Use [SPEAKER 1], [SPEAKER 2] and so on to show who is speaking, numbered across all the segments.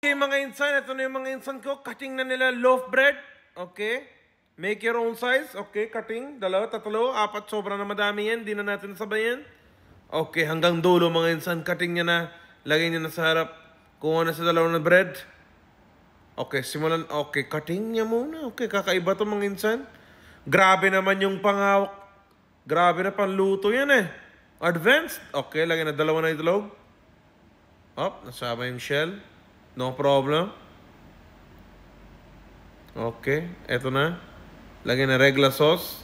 [SPEAKER 1] Okay, mga insan, ito na yung mga insan ko. Cutting na nila loaf bread. Okay. Make your own size. Okay, cutting. 2, 3, 4. Sobra na madami yan. Di na natin sabayan. Okay, hanggang dulo mga insan. Cutting niya na. Lagay niya na sa harap. Kuha na sa 2 na bread. Okay, simulan. Okay, cutting niya muna. Okay, kakaiba to mga insan. Grabe naman yung panghawak. Grabe na panluto yan eh. Advanced. Okay, lagay na 2 na itlog. Nasama yung shell. No problem. Okay, eto na. Lagyan na regla sauce.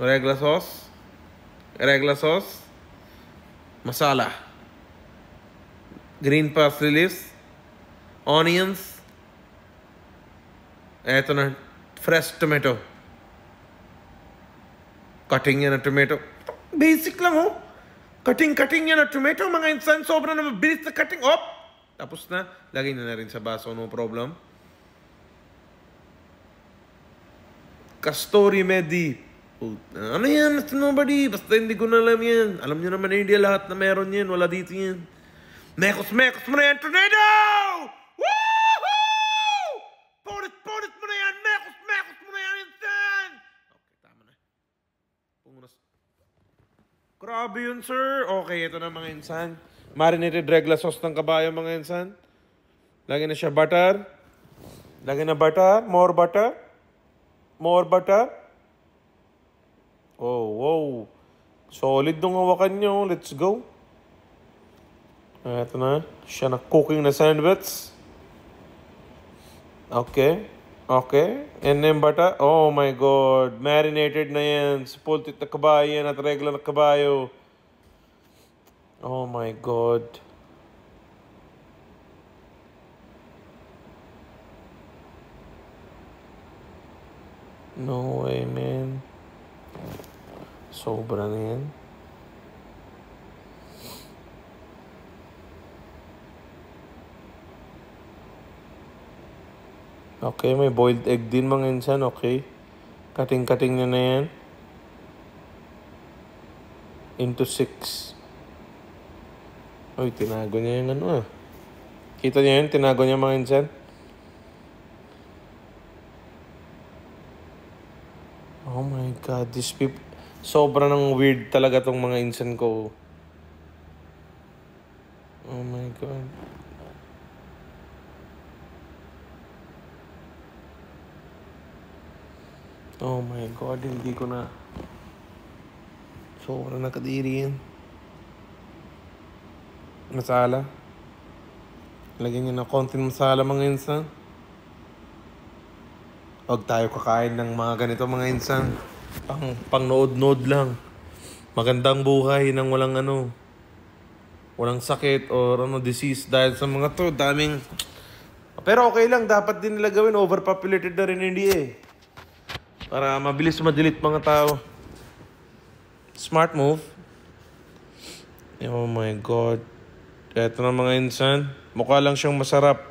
[SPEAKER 1] Regla sauce. Regla sauce. Masala. Green parsley leaves. Onions. Eto na. Fresh tomato. Cutting yan na tomato. Basic lang oh. Cutting yan na tomato. Mga insan, sobrang na mabilis na cutting. Tapos na, lagay na rin sa baso, no problem. Kastori Medi. Ano yan, Mr. Nobody? Basta hindi ko na alam yan. Alam nyo naman na hindi lahat na meron yan. Wala dito yan. Mekos mo na yan, tornado! Woohoo! Punit mo na yan. Mekos mo na yan, insan! Okay, tama na. Pungunas. Grabe yun, sir. Okay, ito na mga insan. Marinated regla sauce ng kabayo mga insan. Lagyan na siya butter. Lagyan na butter. More butter. More butter. Oh, wow. Solid nung hawakan nyo. Let's go. Ito na. Siya na cooking na sandwich. Okay. Okay. And then butter. Oh my God. Marinated na yan. Spulted na kabayo yan at regla na kabayo. Oh my God. No way, man. Sobra na yan. Okay, may boiled egg din mga insan. Okay. Cutting na yan. Into 6. Uy, tinago niya yung ano ah. Kita niya yun? Tinago niya mga insan. Oh my God, these people. Sobra ng weird talaga tong mga insan ko. Oh my God. Oh my God, hindi ko na. Sobra na kadiri yan. Masala. Lagyan niyo na konting masala mga insan. Huwag tayo kakain ng mga ganito mga insan. Pang nood-nood lang. Magandang buhay ng walang sakit or disease dahil sa mga to. Daming. Pero okay lang, dapat din nila gawin. Overpopulated na rin India eh. Para mabilis ma-delete mga tao. Smart move. Oh my God. Ito na mga insan. Mukha lang siyang masarap.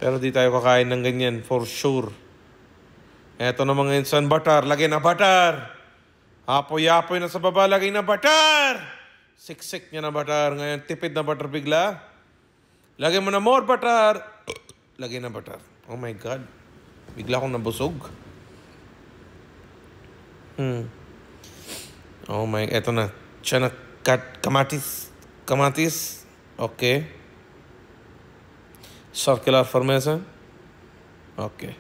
[SPEAKER 1] Pero di tayo kakain ng ganyan. For sure. Ito na mga insan. Butter. Lagay na butter. Apoy-apoy na sa baba. Lagay na butter. Siksik niya na butter. Ngayon tipid na butter bigla. Lagay mo na more butter. Lagay na butter. Oh my God. Bigla akong nabusog. Oh my. Ito na. Siya na kamatis. Okay. Circular formation. Okay.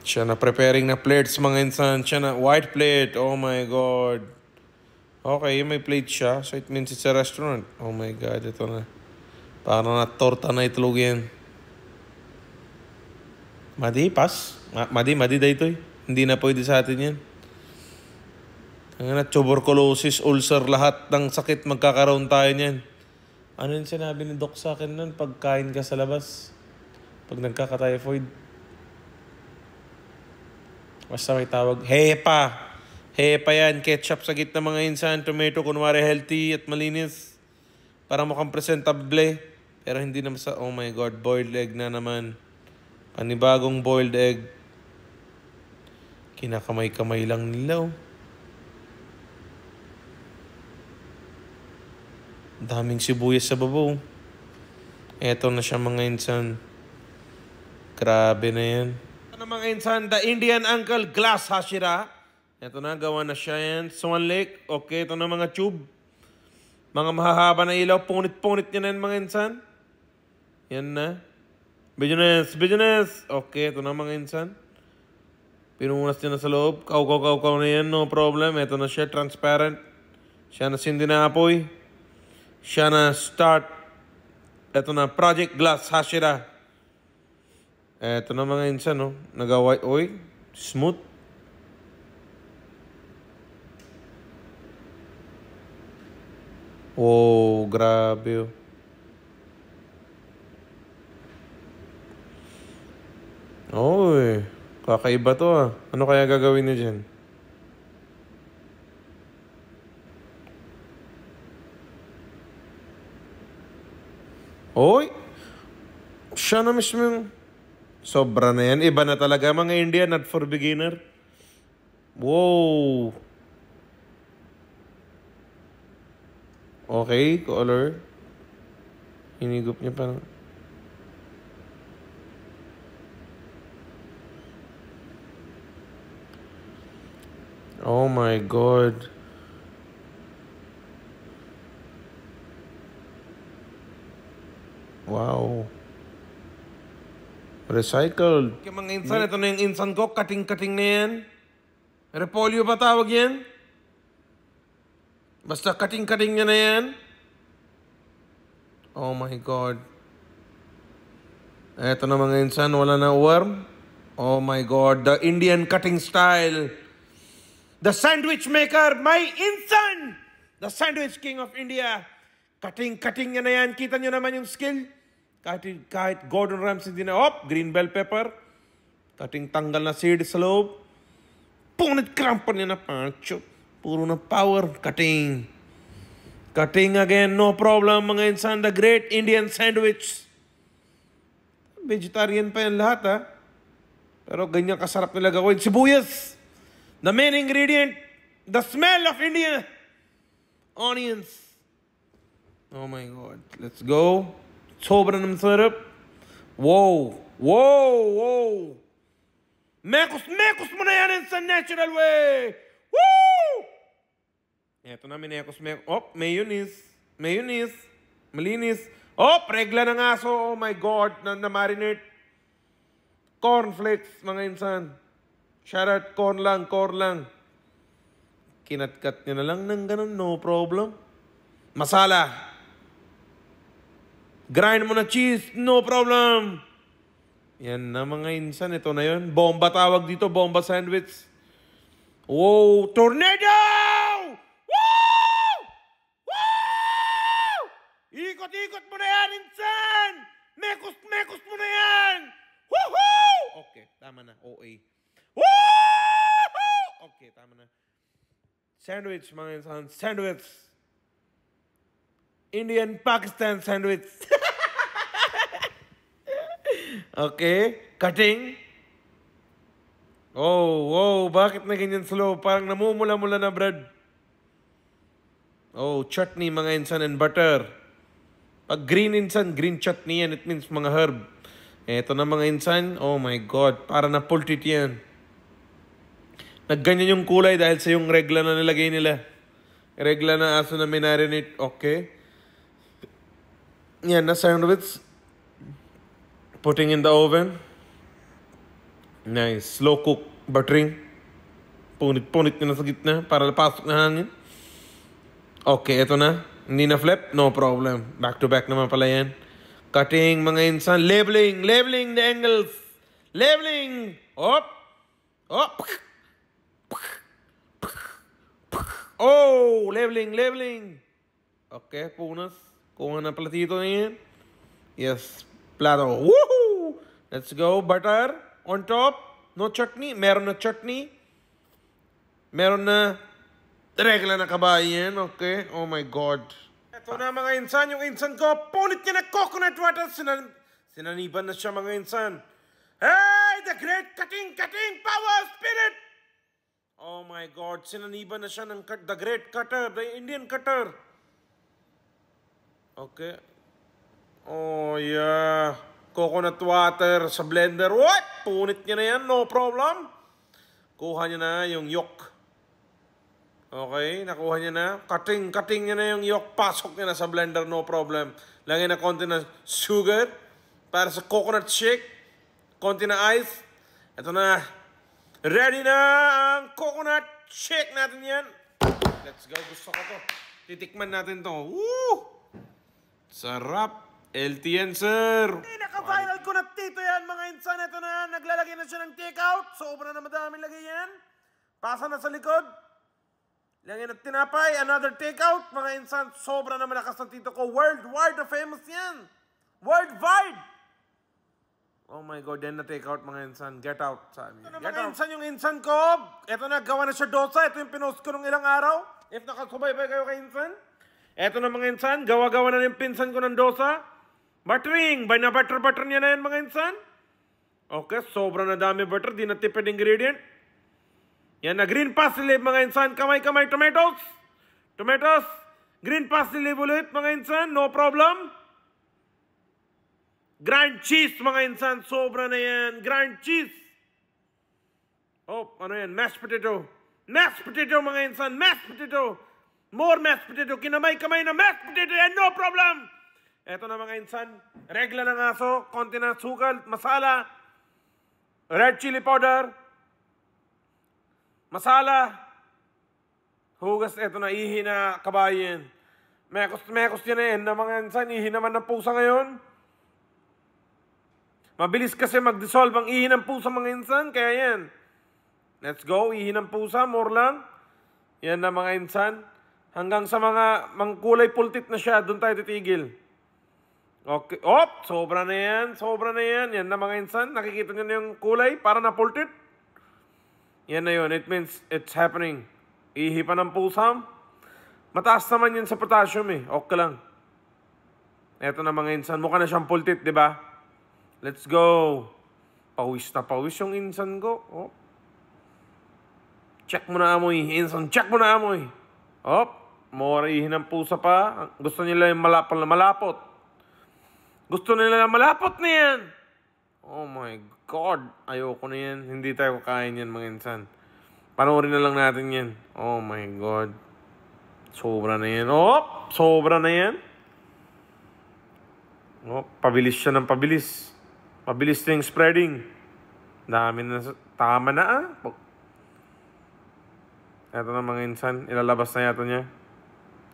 [SPEAKER 1] Siya na preparing na plates mga insan. Siya na white plate. Oh my God. Okay, may plate siya. So it means it's a restaurant. Oh my God. Ito na. Parang na torta na itlog yan. Madi, pas. Madi dito eh. Hindi na pwede sa atin yan. Tuberculosis, ulcer, lahat ng sakit magkakaroon tayo niyan. Ano yung sinabi ni Doc sa akin nun? Pagkain ka sa labas. Pag nagkaka-typhoid. Basta may tawag. Hepa yan. Ketchup sa gitna mga insan. Tomato, kunwari healthy at malinis. Para mukhang presentable. Pero hindi naman sa... Oh my God. Boiled egg na naman. Panibagong boiled egg. Kinakamay-kamay lang nila oh. Daming sibuyas sa babaw. Eto na siya mga insan. Grabe na yan. Ano mga insan, the Indian Uncle Glass Hashira. Ito na, gawa na siya yan. Swan Lake. Okay, ito na mga tube. Mga mahahaba na ilaw. Punit-punit niya na yan mga insan. Yan na. Business. Okay, ito na mga insan. Pinunas niya na sa loob. Kaw na yan. No problem. Ito na siya. Transparent. Siya na sindi na apoy. Siya na start. Ito na. Project Glass Hashira. Eto na mga insan, no? Nag-white oil. Smooth. Oh, grabe. Oy, kakaiba to ah. Ano kaya gagawin niya dyan? Oy, siya na mismo yung... Sobra na yan. Iba na talaga mga Indian, not for beginner. Wow. Okay, color. Hinigup niya parang... Oh my God. Wow. Recycled. Kaya mga insan, ito na yung insan ko. Kating-kating na yan. Repolyo ba tawag yan? Basta kating-kating niya na yan. Oh my God. Ito na mga insan, wala na worm. Oh my God, the Indian cutting style. The sandwich maker, my insan! The sandwich king of India. Kating-kating niya na yan. Kita niyo naman yung skill. Kahit Gordon Ramsay din na, green bell pepper. Kating tanggal na seed sa loob. Punit krampan niya na pancho. Puro na power. Kating. Kating again, no problem mga insan. The great Indian sandwich. Vegetarian pa yan lahat ha. Pero ganyan kasarap nila gawin. Sibuyas. The main ingredient. The smell of India. Onions. Oh my God. Let's go. Sobra naman sarap. Wow. Mekos mo na yan sa natural way. Woo! Eto na, minekos. Mayonnaise. Malinis. Regla ng aso. Oh my God. Na-marinate. Cornflakes, mga insan. Sharat, corn lang. Kinatkat niya na lang ng ganun. No problem. Masala. Grind mo na cheese, no problem. Yan na mga insan, ito na yun. Bomba tawag dito, bomba sandwich. Wow, tornado! Woo! Ikot-ikot mo na yan, insan! Mekos mo na yan! Woohoo! Okay, tama na, OA. Woohoo! Okay, tama na. Sandwich, mga insan, sandwich. Indian-Pakistan sandwich. Okay. Cutting. Oh, bakit na ganyan slow? Parang namumula-mula na bread. Oh, chutney mga insan and butter. Pag green insan, green chutney yan. It means mga herb. Eto na mga insan. Oh my God. Para na pultit yan. Nagganyan yung kulay dahil sa yung regla na nilagay nila. Regla na aso na minarinate. Okay. Yan na sandwich. Putting in the oven. Nice. Slow cook. Buttering. Punit nyo na sa gitna para pasok na hangin. Okay, ito na. Hindi na flip. No problem. Back to back naman pala yan. Cutting mga insan. Labeling the angles. Labeling. Oh, labeling. Okay, punas. Kuha na platito na yan. Yes, plato. Woohoo! Let's go. Butter on top. No chutney. Meron na chutney. Meron na regla na kabayan. Okay. Oh my God. Ito na mga insan. Yung insan ko, punit niya na coconut water. Sinaniban na siya mga insan. Hey! The great cutting power spirit! Oh my God. Sinaniban na siya ng the great cutter. The Indian cutter. Okay. Oh, yeah. Coconut water sa blender. What? Punit niya na yan. No problem. Kuha niya na yung yolk. Okay, nakuha niya na. Cutting niya na yung yolk. Pasok niya na sa blender. No problem. Lagyan na konti na sugar para sa coconut shake. Konti na ice. Ito na. Ready na ang coconut shake natin yan. Let's go. Gusto ko to. Titikman natin to. Woo! Sarap. LTN, sir. Naka-final ko na tito yan, mga insan. Ito na, naglalagay na siya ng take-out. Sobra na madaming lagay yan. Pasa na sa likod. Lagay na tinapay, another take-out. Mga insan, sobra na malakas ng tito ko. Worldwide na famous yan. Worldwide. Oh my God, yan na take-out, mga insan. Get out sa amin. Ito na, mga insan, yung insan ko. Ito na, gawa na siya dosa. Ito yung pinost ko nung ilang araw. If nakasubaybay kayo kay insan. Ito na, mga insan, gawa-gawa na yung pinsan ko ng dosa. Buttering, by na butter niya na yan, mga insan. Okay, sobra na dami butter, di na tipid ingredient. Yan na, green parsley leaf, mga insan. Kamay-kamay, tomatoes. Tomatoes. Green parsley leaf ulit, mga insan. No problem. Grind cheese, mga insan. Sobra na yan. Grind cheese. Oh, ano yan? Mashed potato. Mashed potato, mga insan. Mashed potato. More mashed potato. Kinamay-kamay na mashed potato yan. No problem. Eto na, mga insan, regla ng aso, konti na sukal, masala, red chili powder, masala, hugas, eto na, ihi na kabayin. Mekos yan na mga insan, ihi naman ng pusa ngayon. Mabilis kasi mag-dissolve ang ihi ng pusa, mga insan, kaya yan. Let's go, ihi ng pusa, more lang. Yan na, mga insan. Hanggang sa mga kulay pultit na siya, doon tayo titigil. Okay. Op! Sobra na yan. Sobra na yan. Yan na, mga insan. Nakikita nyo na yung kulay para napultit. Yan na yun. It means it's happening. Ihi pa ng pusam. Mataas naman yan sa potassium eh. Okay lang. Eto na, mga insan. Mukha na siyang pultit, di ba? Let's go. Pawis na pawis yung insan ko. Oh. Check mo na amoy. Insan, check mo na amoy. Op! More ihi ng pusa pa. Gusto nila yung malapot. Gusto nila malapot na yan. Oh my God. Ayoko na yan. Hindi tayo kakain yan, mga insan. Panoorin na lang natin yan. Oh my God. Sobra na yan. Oh, sobra na yan. Oh, pabilis siya ng pabilis. Pabilis na yung spreading. Dami na. Tama na ah. Ito na, mga insan. Ilalabas na yata niya.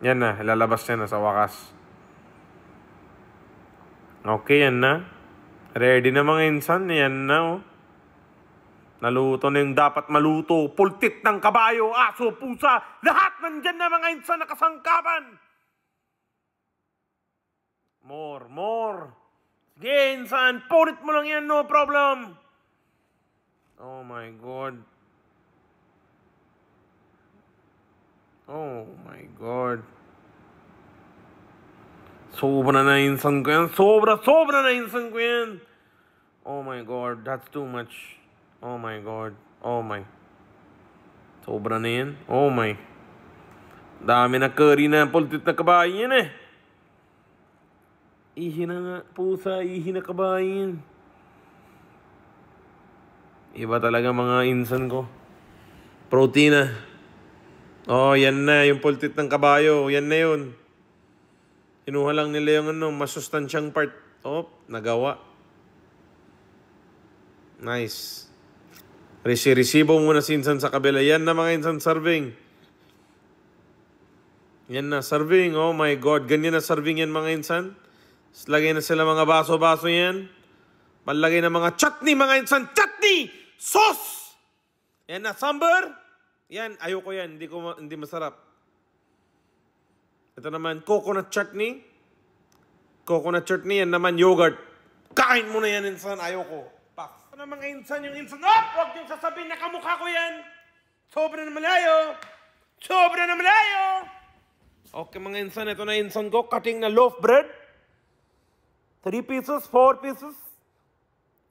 [SPEAKER 1] Yan na. Ilalabas niya na sa wakas. Okay, yan na. Ready na, mga insan. Yan na, oh. Naluto na yung dapat maluto. Pultit ng kabayo, aso, pusa. Lahat nandyan na, mga insan, nakasangkapan. More. Sige, insan. Pulit mo lang yan, no problem. Oh my God. Oh my God. Sobra na insan ko yan. Sobra na insan ko yan. Oh my God, that's too much. Oh my God. Oh my. Sobra na yan. Oh my. Dami na curry na pultit na kabayin yan eh. Ihi na nga, pusa. Ihi na kabayin. Iba talaga, mga insan ko. Protein. Oh, yan na. Yung pultit ng kabayo. Yan na yun. Kinuha lang nila yung masustansyang part. Oh, nagawa. Nice. Resibo muna si insan sa kabila. Yan na, mga insan, serving. Yan na, serving. Oh my God. Ganyan na serving yan, mga insan. Lagay na sila mga baso-baso yan. Palagay na mga chutney, mga insan. Chutney! Sauce! Yan na, sambar. Yan, ayoko yan. Hindi masarap. Ito naman, coconut chutney. Coconut chutney, yan naman, yogurt. Kain mo na yan, insan. Ayoko. Pass. Ito naman, insan, yung insan. Oh, huwag yung sasabihin na kamukha ko yan. Sobra na malayo. Sobra na malayo. Okay, mga insan, ito na insan ko. Cutting na loaf bread. 3 pieces, 4 pieces.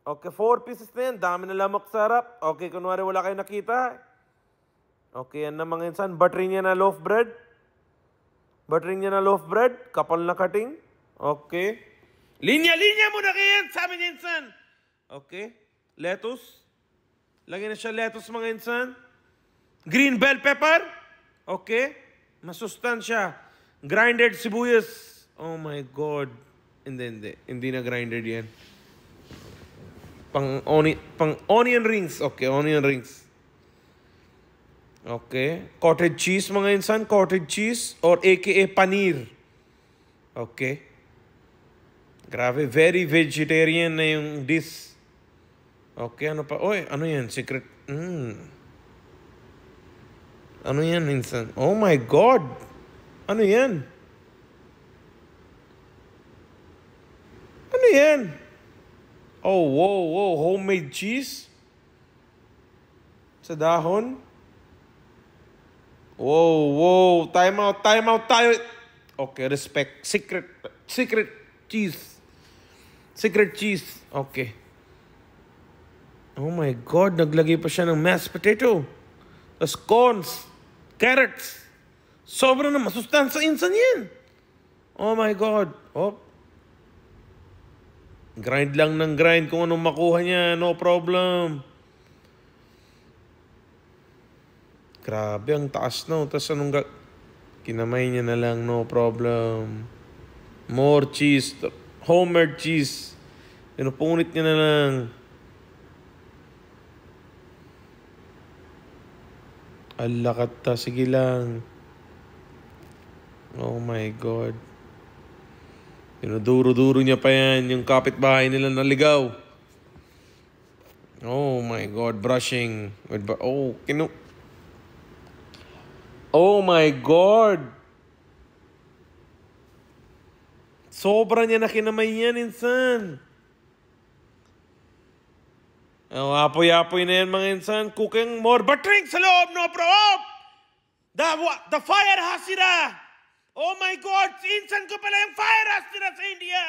[SPEAKER 1] Okay, 4 pieces na yan. Dami na lamok sarap. Okay, kunwari wala kayo nakita. Okay, yan na, mga insan. Buttering niya na loaf bread. Buttering niya na loaf bread. Kapal na cutting. Okay. Linya mo na kayan, sabi niya insan. Okay. Lettuce. Lagyan na siya lettuce mga insan. Green bell pepper. Okay. Masustansya. Grinded sibuyas. Oh my God. Hindi. Hindi na grinded yan. Pang onion rings. Okay, onion rings. Okay. Cottage cheese mga insan. Cottage cheese or aka paneer. Okay. Grabe, very vegetarian na yung dish. Okay, ano pa? Oy, ano yan? Secret. Ano yan, minsan? Oh my God! Ano yan? Ano yan? Oh, wow. Homemade cheese? Sa dahon? Wow. Time out tayo. Okay, respect. Secret cheese. Secret cheese. Okay. Oh my God, naglagay pa siya ng mashed potato. Tapos corns, carrots. Sobra na masustansya insan yan. Oh my God. Oh. Grind lang ng grind kung anong makuha niya. No problem. Grabe, ang taas na. Tapos anong kinamay niya na lang. No problem. More cheese. Homemade cheese. Pinupunit niya na lang. Alakat ta. Sige lang. Oh my God. Dinuduro-duro niya pa yan. Yung kapitbahay nila naligaw. Oh my God. Brushing. Oh my God. Sobra niya na kinamay yan, insan. Oh, apoy-apoy na yan, mga insan. Cooking more buttering sa loob, no problem. The fire has sira. Oh my God, insan ko pala yung fire has sira sa India.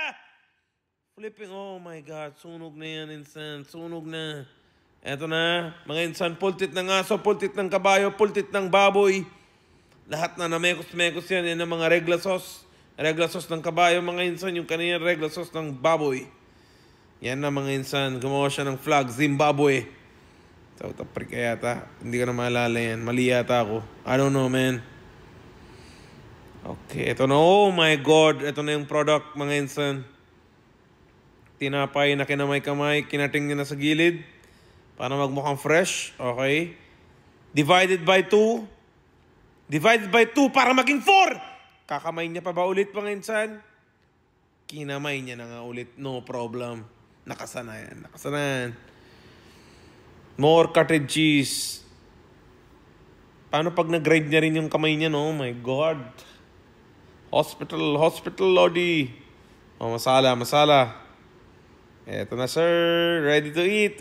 [SPEAKER 1] Flipping, oh my God, sunog na yan, insan. Sunog na. Eto na, mga insan, pultit ng aso, pultit ng kabayo, pultit ng baboy. Lahat na mekos-mekos yan. Yan ang mga regla sauce. Regla sauce ng kabayo, mga insan. Yung kanina regla sauce ng baboy. Yan na, mga insan. Gumawa siya ng flag, Zimbabwe. South Africa yata. Hindi ko na maalala yan. Mali yata ako. I don't know, man. Okay, ito na. Oh my God. Ito na yung product, mga insan. Tinapay na kinamay-kamay. Kinating niya na sa gilid. Para magmukhang fresh. Okay. Divided by 2. Divided by 2 para maging 4. Kakamay niya pa ba ulit, mga insan? Kinamay niya na nga ulit. No problem. Nakasanayan. More cottage cheese. Paano pag nag-grind niya rin yung kamay niya, no? Oh my God. Hospital, Lodi. Oh, masala. Eto na, sir. Ready to eat.